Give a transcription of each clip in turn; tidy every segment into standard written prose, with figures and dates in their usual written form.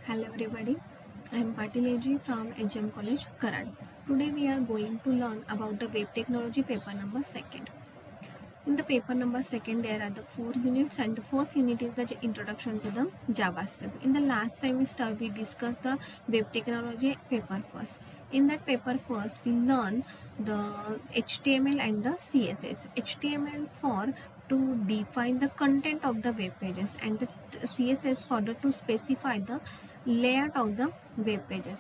Hello everybody, I am Patileji from HM College, Karan. Today we are going to learn about the web technology paper number 2nd. In the paper number 2nd there are the 4 units and the first unit is the introduction to the JavaScript. In the last semester we discussed the web technology paper first. In that paper first we learn the HTML and the CSS. HTML for to define the content of the web pages and the CSS for to specify the layout of the web pages.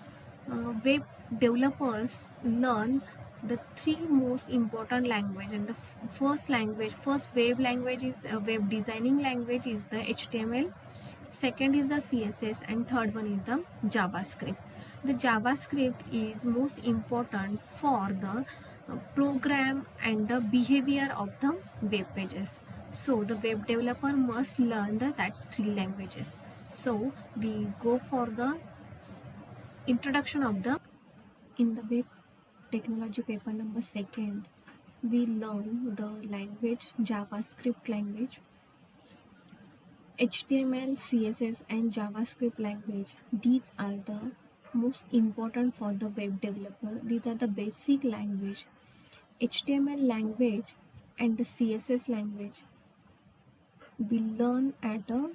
Web developers learn the three most important language, and the first web language is web designing language is the HTML, second is the CSS, and third one is the JavaScript. The JavaScript is most important for the program and the behavior of the web pages. So the web developer must learn that three languages. So we go for the introduction of the in the web technology paper number 2nd. We learn the language JavaScript language, HTML, CSS, and JavaScript language. These are the most important for the web developer. These are the basic language. HTML language and the CSS language we learn at the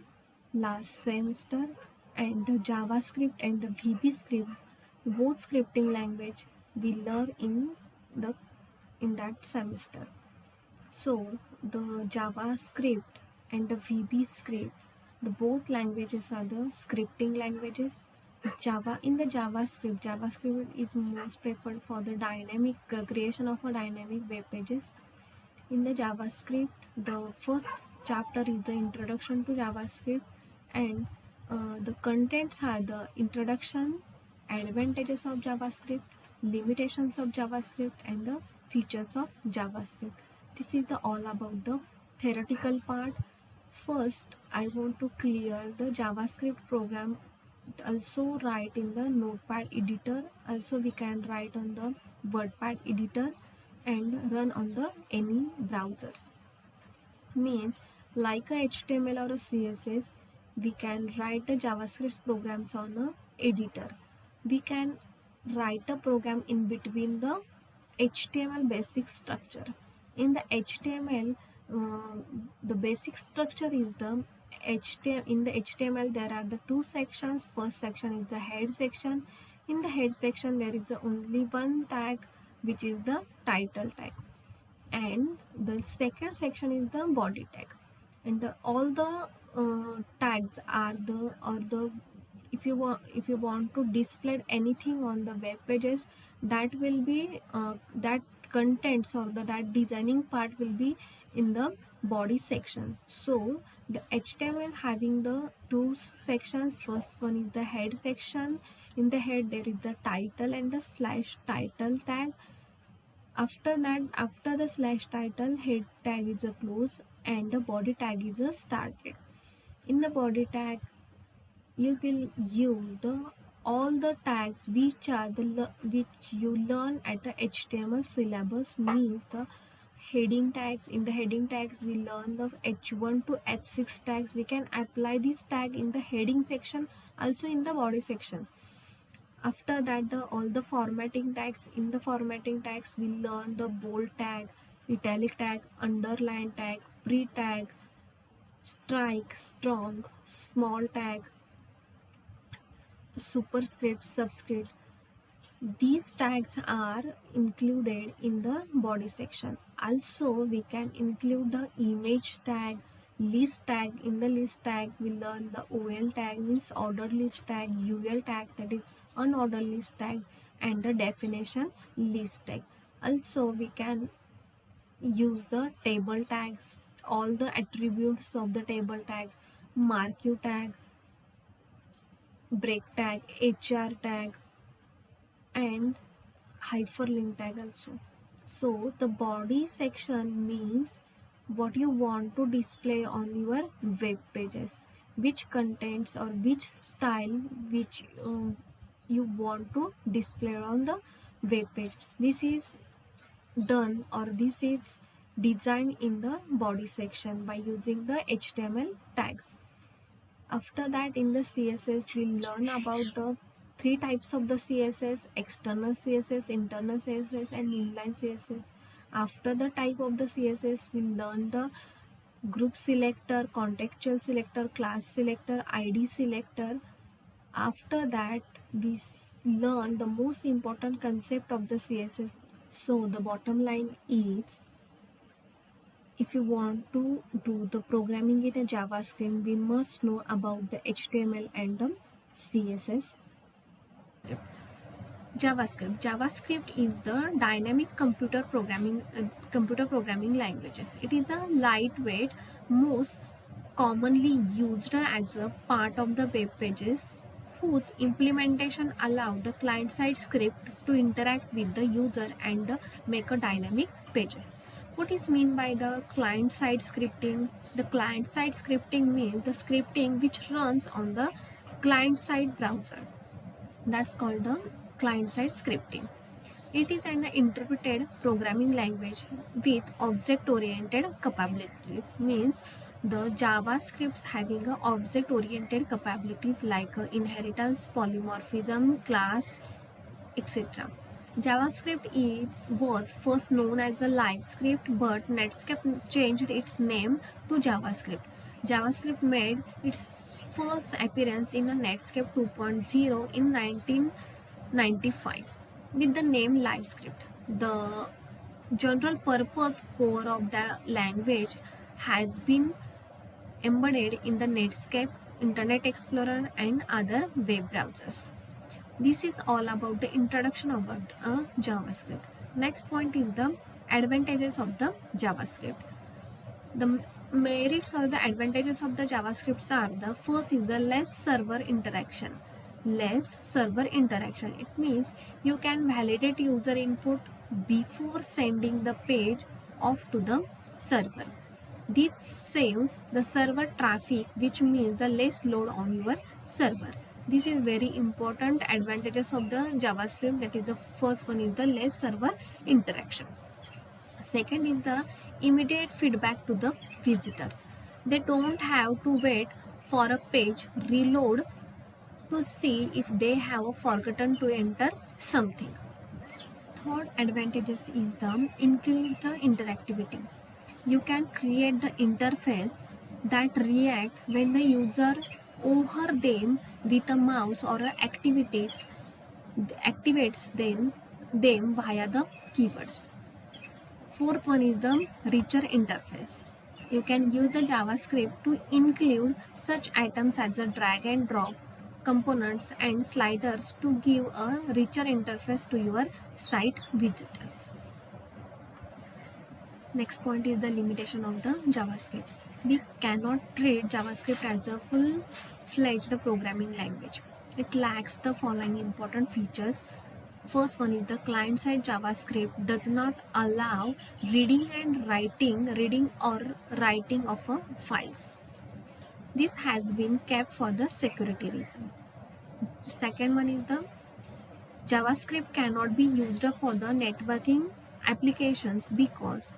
last semester, and the JavaScript and the VB script, both scripting language we learn in that semester. So the JavaScript and the VB script, the both languages are the scripting languages. In the JavaScript is most preferred for the dynamic creation of a dynamic web pages. In the JavaScript, the first chapter is the introduction to JavaScript, and the contents are the introduction, advantages of JavaScript, limitations of JavaScript, and the features of JavaScript. This is the all about the theoretical part. First, I want to clear the JavaScript program. Also write in the Notepad editor. Also we can write on the WordPad editor and run on the any browsers. Means like a HTML or a CSS, we can write the JavaScript programs on a editor. We can write a program in between the HTML basic structure. In the HTML, the basic structure is the HTML. In the HTML, there are the two sections. First section is the head section. In the head section, there is only one tag, which is the title tag, and the second section is the body tag. And all the tags are the if you want to display anything on the web pages, that will be that contents or that designing part will be in the body section. So the HTML having the two sections. First one is the head section. In the head there is the title and the slash title tag. After that, after the slash title, head tag is a close and the body tag is a started. In the body tag, you will use the all the tags which are which you learn at the HTML syllabus. Means the heading tags. In the heading tags, we learn the H1 to H6 tags. We can apply this tag in the heading section, also in the body section. After that, all the formatting tags. In the formatting tags, we learn the bold tag, italic tag, underline tag, pre tag, strike, strong, small tag, superscript, subscript. These tags are included in the body section. Also, we can include the image tag, list tag. In the list tag, we learn the OL tag, means ordered list tag, UL tag, that is unordered list tag, and the definition list tag. Also, we can use the table tags, all the attributes of the table tags, marquee tag, break tag, HR tag, and hyperlink tag also. So the body section means what you want to display on your web pages, which contents or which style which you want to display on the web page. This is done, or this is designed in the body section by using the HTML tags. After that, in the CSS, we'll learn about the three types of the CSS: external CSS, internal CSS, and inline CSS. After the type of the CSS, we'll learn the group selector, contextual selector, class selector, ID selector. After that, we learn the most important concept of the CSS. So the bottom line is, if you want to do the programming in a JavaScript, we must know about the HTML and the CSS. JavaScript is the dynamic computer programming languages. It is a lightweight, most commonly used as a part of the web pages, whose implementation allow the client-side script to interact with the user and make a dynamic pages. What is mean by the client-side scripting? The client-side scripting means the scripting which runs on the client-side browser. That's called the client-side scripting. It is an interpreted programming language with object-oriented capabilities. Means the JavaScripts having a object-oriented capabilities like inheritance, polymorphism, class, etc. JavaScript was first known as a LiveScript, but Netscape changed its name to JavaScript. JavaScript made its first appearance in a Netscape 2.0 in 1995 with the name LiveScript. The general purpose core of the language has been embedded in the Netscape, Internet Explorer, and other web browsers. This is all about the introduction about JavaScript. Next point is the advantages of the JavaScript. The merits or the advantages of the JavaScripts are: the first is the less server interaction. It means you can validate user input before sending the page off to the server. This saves the server traffic, which means the less load on your server. This is very important advantages of the JavaScript. That is, the first one is the less server interaction. Second is the immediate feedback to the visitors. They don't have to wait for a page reload to see if they have forgotten to enter something. Third advantages is the increased interactivity. You can create the interface that react when the user over them with a mouse or activates them via the keywords. Fourth one is the richer interface. You can use the JavaScript to include such items as a drag and drop components and sliders to give a richer interface to your site visitors. Next point is the limitation of the JavaScript. We cannot treat JavaScript as a full-fledged programming language. It lacks the following important features. First one is the client-side JavaScript does not allow reading or writing of files. This has been kept for the security reason. Second one is the JavaScript cannot be used for the networking applications because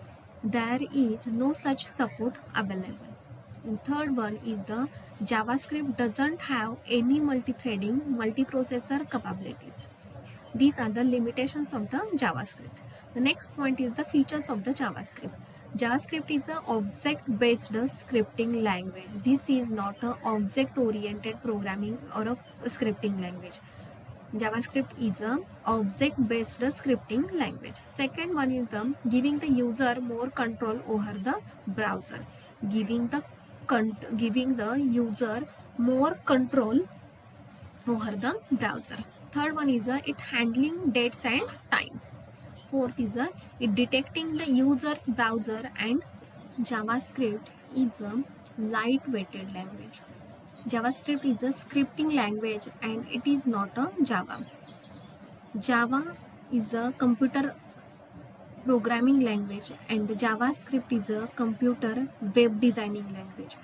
there is no such support available. And third one is the JavaScript doesn't have any multi-threading, multiprocessor capabilities. These are the limitations of the JavaScript. The next point is the features of the JavaScript. JavaScript is an object-based scripting language. This is not an object-oriented programming or a scripting language. JavaScript is an object-based scripting language. Second one is the giving the user more control over the browser. Giving the user more control over the browser. Third one is it handling dates and time. Fourth is it detecting the user's browser, and JavaScript is a light-weighted language. JavaScript is a scripting language and it is not a Java. Java is a computer programming language and JavaScript is a computer web designing language.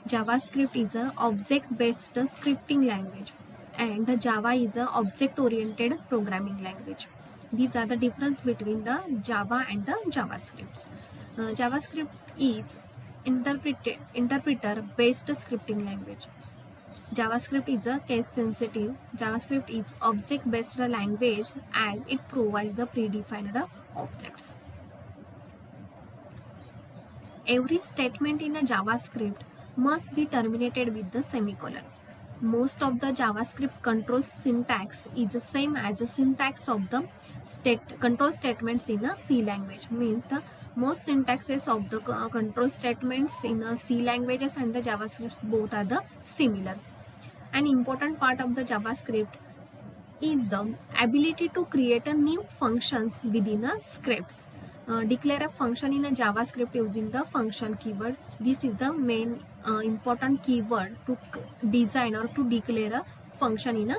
JavaScript is a object-based scripting language and Java is a object-oriented programming language. These are the difference between the Java and the JavaScripts. JavaScript is interpreter-based scripting language. JavaScript is a case sensitive. JavaScript is object based language as it provides the predefined objects. Every statement in a JavaScript must be terminated with the semicolon. Most of the JavaScript control syntax is the same as the syntax of the control statements in a C language. Means the most syntaxes of the control statements in a C languages and the JavaScript both are the similars. An important part of the JavaScript is the ability to create a new functions within a scripts. Declare a function in a JavaScript using the function keyword. This is the main important keyword to design or to declare a function in a.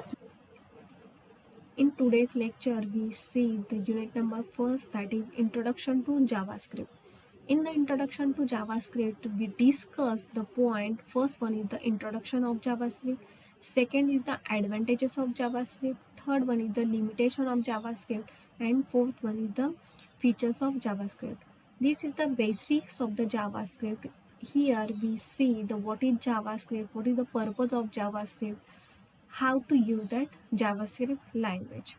In today's lecture, we see the unit number first, that is Introduction to JavaScript. In the introduction to JavaScript, we discuss the point. First one is the introduction of JavaScript. Second is the advantages of JavaScript. Third one is the limitation of JavaScript. And fourth one is the features of JavaScript. This is the basics of the JavaScript. Here we see the what is JavaScript, what is the purpose of JavaScript, how to use that JavaScript language.